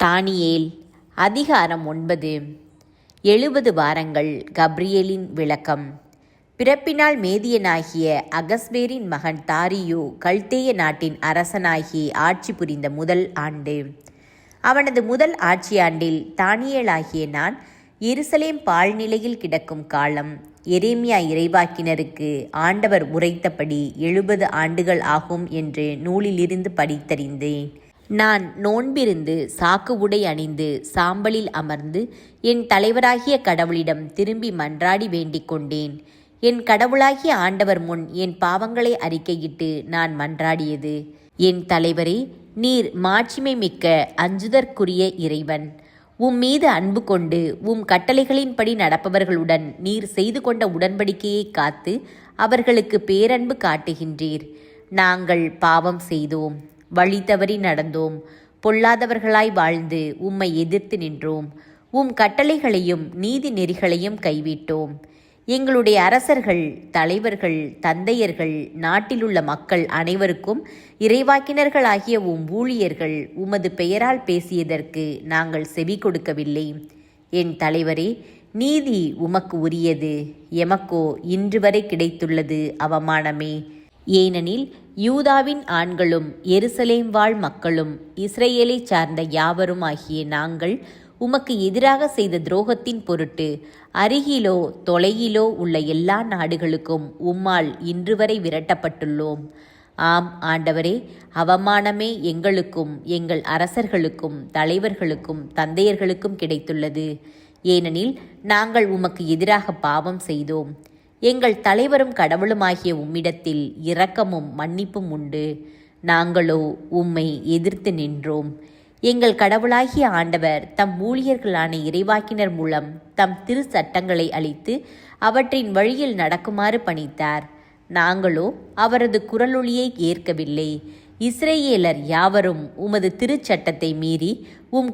தானியேல் அதிகாரம் 9. 70 வாரங்கள். கப்ரியேலின் விளக்கம். பிறப்பினால் மேதியனாகிய அகஸ்வேரின் மகன் தாரியு கல்தேய நாட்டின் அரசனாகி ஆட்சி புரிந்த முதல் ஆண்டு. அவனது முதல் ஆட்சியாண்டில் தானியேலாகிய நான் எருசலேம் பாழ்நிலையில் கிடக்கும் காலம் எரேமியா இறைவாக்கினருக்கு ஆண்டவர் உரைத்தபடி 70 ஆண்டுகள் ஆகும் என்று நூலிலிருந்து படித்தறிந்தேன். நான் நோன்பிருந்து சாக்கு உடை அணிந்து சாம்பலில் அமர்ந்து என் தலைவராகிய கடவுளிடம் திரும்பி மன்றாடி வேண்டிக் கொண்டேன். என் கடவுளாகிய ஆண்டவர் முன் என் பாவங்களை அறிக்கையிட்டு நான் மன்றாடியது: என் தலைவரே, நீர் மாட்சிமை மிக்க அஞ்சுதற்குரிய இறைவன். மீது அன்பு கொண்டு கட்டளைகளின்படி நடப்பவர்களுடன் நீர் செய்து கொண்ட உடன்படிக்கையை காத்து அவர்களுக்கு பேரன்பு காட்டுகின்றீர். நாங்கள் பாவம் செய்தோம், வழி தவறி நடந்தோம், பொல்லாதவர்களாய் வாழ்ந்து உம்மை எதிர்த்து நின்றோம். கட்டளைகளையும் நீதி நெறிகளையும் கைவிட்டோம். எங்களுடைய அரசர்கள், தலைவர்கள், தந்தையர்கள், நாட்டிலுள்ள மக்கள் அனைவருக்கும் இறைவாக்கினர்களாகிய ஊழியர்கள் உமது பெயரால் பேசியதற்கு நாங்கள் செவி கொடுக்கவில்லை. என் தலைவரே, நீதி உமக்கு உரியது, எமக்கோ இன்று வரை கிடைத்துள்ளது அவமானமே. ஏனெனில் யூதாவின் ஆண்களும் எருசலேம் வாழ் மக்களும் இஸ்ரேலை சார்ந்த யாவரும் ஆகிய நாங்கள் உமக்கு எதிராக செய்த துரோகத்தின் பொருட்டு அருகிலோ தொலையிலோ உள்ள எல்லா நாடுகளுக்கும் உம்மால் இன்று வரை விரட்டப்பட்டுள்ளோம். ஆம் ஆண்டவரே, அவமானமே எங்களுக்கும் எங்கள் அரசர்களுக்கும் தலைவர்களுக்கும் தந்தையர்களுக்கும் கிடைத்துள்ளது. ஏனெனில் நாங்கள் உமக்கு எதிராக பாவம் செய்தோம். எங்கள் தலைவரும் கடவுளுமாகிய உம்மிடத்தில் இரக்கமும் மன்னிப்பும் உண்டு. நாங்களோ உம்மை எதிர்த்து நின்றோம். எங்கள் கடவுளாகிய ஆண்டவர் தம் ஊழியர்களான இறைவாக்கினர் மூலம் தம் திரு சட்டங்களை அளித்து அவற்றின் வழியில் நடக்குமாறு பணித்தார். நாங்களோ அவரது குரலொலியை ஏற்கவில்லை. இஸ்ரேலர் யாவரும் உமது திருச்சட்டத்தை மீறி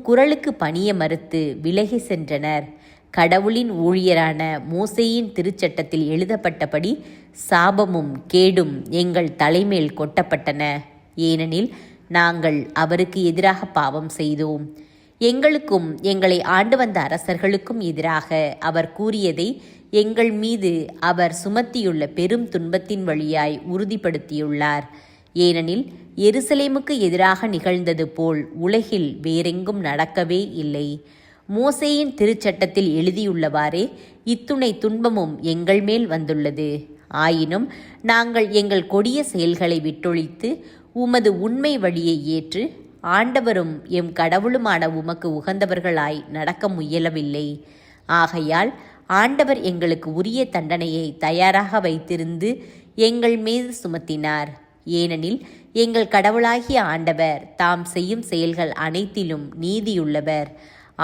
குரலுக்கு பணிய மறுத்து விலகி சென்றனர். கடவுளின் ஊழியரான மோசேயின் திருச்சட்டத்தில் எழுதப்பட்டபடி சாபமும் கேடும் எங்கள் தலைமேல் கொட்டப்பட்டன. ஏனெனில் நாங்கள் அவருக்கு எதிராக பாவம் செய்தோம். எங்களுக்கும் எங்களை ஆண்டு வந்த அரசர்களுக்கும் எதிராக அவர் கூறியதை எங்கள் மீது அவர் சுமத்தியுள்ள பெரும் துன்பத்தின் வழியாய் உறுதிப்படுத்தியுள்ளார். ஏனெனில் எருசலேமுக்கு எதிராக நிகழ்ந்தது போல் உலகில் வேறெங்கும் நடக்கவே இல்லை. மோசேயின் திருச்சட்டத்தில் எழுதியுள்ளவாறே இத்துணை துன்பமும் எங்கள் மேல் வந்துள்ளது. ஆயினும் நாங்கள் எங்கள் கொடிய செயல்களை விட்டொழித்து உமது உண்மை வழியை ஏற்று ஆண்டவரும் எம் கடவுளுமான உமக்கு உகந்தவர்களாய் நடக்க முயலவில்லை. ஆகையால் ஆண்டவர் எங்களுக்கு உரிய தண்டனையை தயாராக வைத்திருந்து எங்கள் மீது சுமத்தினார். ஏனெனில் எங்கள் கடவுளாகிய ஆண்டவர் தாம் செய்யும் செயல்கள் அனைத்திலும் நீதியுள்ளவர்.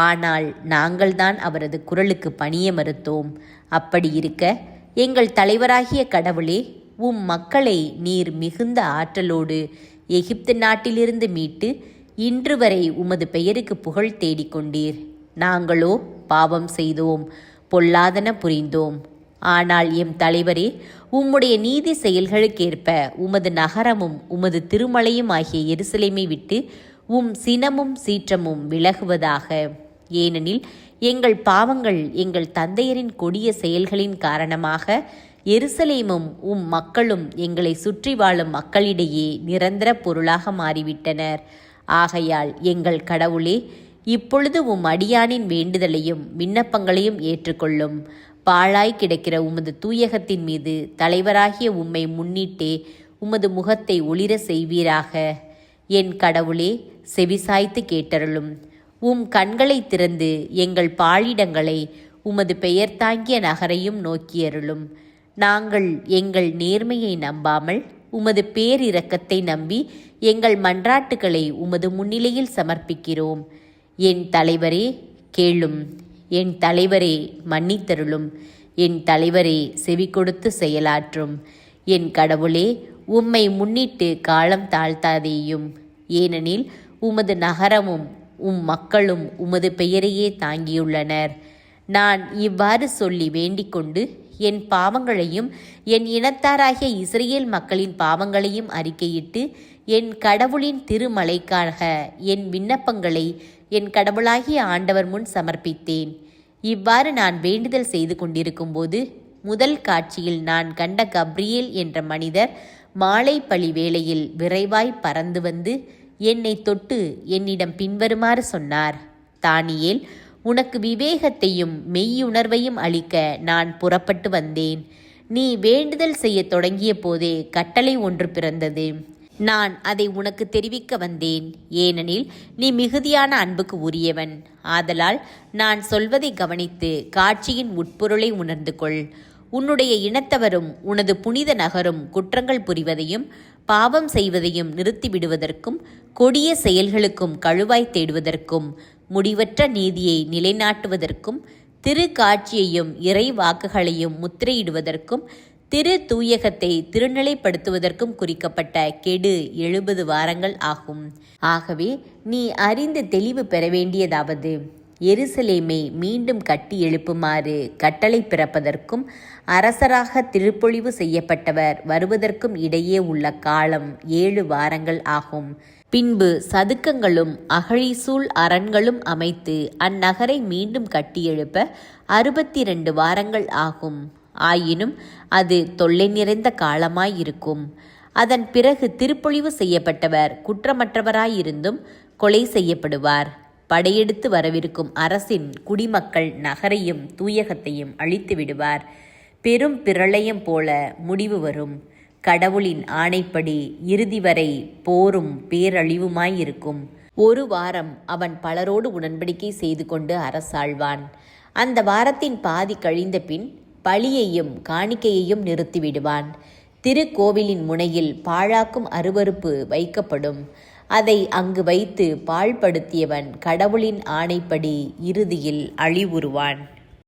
ஆனால் நாங்கள்தான் அவரது குரலுக்கு பணிய மறுத்தோம். அப்படி இருக்க எங்கள் தலைவராகிய கடவுளே, மக்களை நீர் மிகுந்த ஆற்றலோடு எகிப்து நாட்டிலிருந்து மீட்டு இன்று வரை உமது பெயருக்கு புகழ் தேடிக்கொண்டீர். நாங்களோ பாவம் செய்தோம், பொல்லாதன புரிந்தோம். ஆனால் எம் தலைவரே, உம்முடைய நீதி செயல்களுக்கேற்ப உமது நகரமும் உமது திருமலையும் ஆகிய எருசலேமை விட்டு சினமும் சீற்றமும் விலகுவதாக. ஏனெனில் எங்கள் பாவங்கள் எங்கள் தந்தையரின் கொடிய செயல்களின் காரணமாக எருசலேமும் மக்களும் எங்களை சுற்றி வாழும் மக்களிடையே நிரந்தர பொருளாக மாறிவிட்டனர். ஆகையால் எங்கள் கடவுளே, இப்பொழுது அடியானின் வேண்டுதலையும் விண்ணப்பங்களையும் ஏற்றுக்கொள்ளும். பாழாய் கிடக்கிற உமது தூயகத்தின் மீது தலைவராகிய உம்மை முன்னிட்டே உமது முகத்தை ஒளிர செய்வீராக. என் கடவுளே, செவிசாய்த்து கேட்டருளும். கண்களை திறந்து எங்கள் பாழிடங்களை உமது பெயர் தாங்கிய நகரையும் நோக்கியருளும். நாங்கள் எங்கள் நேர்மையை நம்பாமல் உமது பேரிரக்கத்தை நம்பி எங்கள் மன்றாட்டுகளை உமது முன்னிலையில் சமர்ப்பிக்கிறோம். என் தலைவரே கேளும். என் தலைவரே மன்னித்தருளும். என் தலைவரே செவி கொடுத்து செயலாற்றும். என் கடவுளே, உம்மை முன்னிட்டு காலம் தாழ்த்தாதேயும். ஏனெனில் உமது நகரமும் மக்களும் உமது பெயரையே தாங்கியுள்ளனர். நான் இவ்வாறு சொல்லி வேண்டிக்கொண்டு என் பாவங்களையும் என் இனத்தாராகிய இஸ்ரேல் மக்களின் பாவங்களையும் அறிக்கையிட்டு என் கடவுளின் திருமலைக்காக என் விண்ணப்பங்களை என் கடவுளாகிய ஆண்டவர் முன் சமர்ப்பித்தேன். இவ்வாறு நான் வேண்டுதல் செய்து கொண்டிருக்கும்போது முதல் காட்சியில் நான் கண்ட கப்ரியேல் என்ற மனிதர் மாலை பழி வேளையில் விரைவாய் பறந்து வந்து என்னை தொட்டு என்னிடம் பின்வருமாறு சொன்னார். தானியேல், உனக்கு விவேகத்தையும் மெய்யுணர்வையும் அளிக்க நான் புறப்பட்டு வந்தேன். நீ வேண்டுதல் செய்ய தொடங்கிய போதே கட்டளை ஒன்று பிறந்தது. நான் அதை உனக்கு தெரிவிக்க வந்தேன். ஏனெனில் நீ மிகுதியான அன்புக்கு உரியவன். ஆதலால் நான் சொல்வதை கவனித்து காட்சியின் உட்பொருளை உணர்ந்து கொள். உன்னுடைய இனத்தவரும் உனது புனித நகரும் குற்றங்கள் புரிவதையும் பாவம் செய்வதையும் நிறுத்திவிடுவதற்கும் கொடிய செயல்களுக்கும் கழுவாய் தேடுவதற்கும் முடிவற்ற நீதியை நிலைநாட்டுவதற்கும் திரு காட்சியையும் இறை வாக்குகளையும் முத்திரையிடுவதற்கும் திரு தூயகத்தை திருநிலைப்படுத்துவதற்கும் குறிக்கப்பட்ட கெடு 70 வாரங்கள் ஆகும். ஆகவே நீ அறிந்து தெளிவு பெற வேண்டியதாவது, எருசலேமை மீண்டும் கட்டி எழுப்புமாறு கட்டளை பிறப்பதற்கும் அரசராக திருப்பொழிவு செய்யப்பட்டவர் வருவதற்கும் இடையே உள்ள காலம் 7 வாரங்கள் ஆகும். பின்பு சதுக்கங்களும் அகழிசூழ் அரண்களும் அமைத்து அந்நகரை மீண்டும் கட்டியெழுப்ப 62 வாரங்கள் ஆகும். ஆயினும் அது தொல்லை நிறைந்த காலமாயிருக்கும். அதன் பிறகு திருப்பொழிவு செய்யப்பட்டவர் குற்றமற்றவராயிருந்தும் கொலை செய்யப்படுவார். படையெடுத்து வரவிருக்கும் அரசின் குடிமக்கள் நகரையும் தூயகத்தையும் அழித்து விடுவார். பெரும் பிரளயம் போல முடிவு வரும். கடவுளின் ஆணைப்படி இறுதி வரை போரும் பேரழிவுமாயிருக்கும். 1 வாரம் அவன் பலரோடு உடன்படிக்கை செய்து கொண்டு அரசாழ்வான். அந்த வாரத்தின் பாதி கழிந்த பின் பலியையும் காணிக்கையையும் நிறுத்திவிடுவான். திருக்கோவிலின் முனையில் பாழாக்கும் அருவருப்பு வைக்கப்படும். அதை அங்கு வைத்து பாழ்படுத்தியவன் கடவுளின் ஆணைப்படி இறுதியில் அழிவுறுவான்.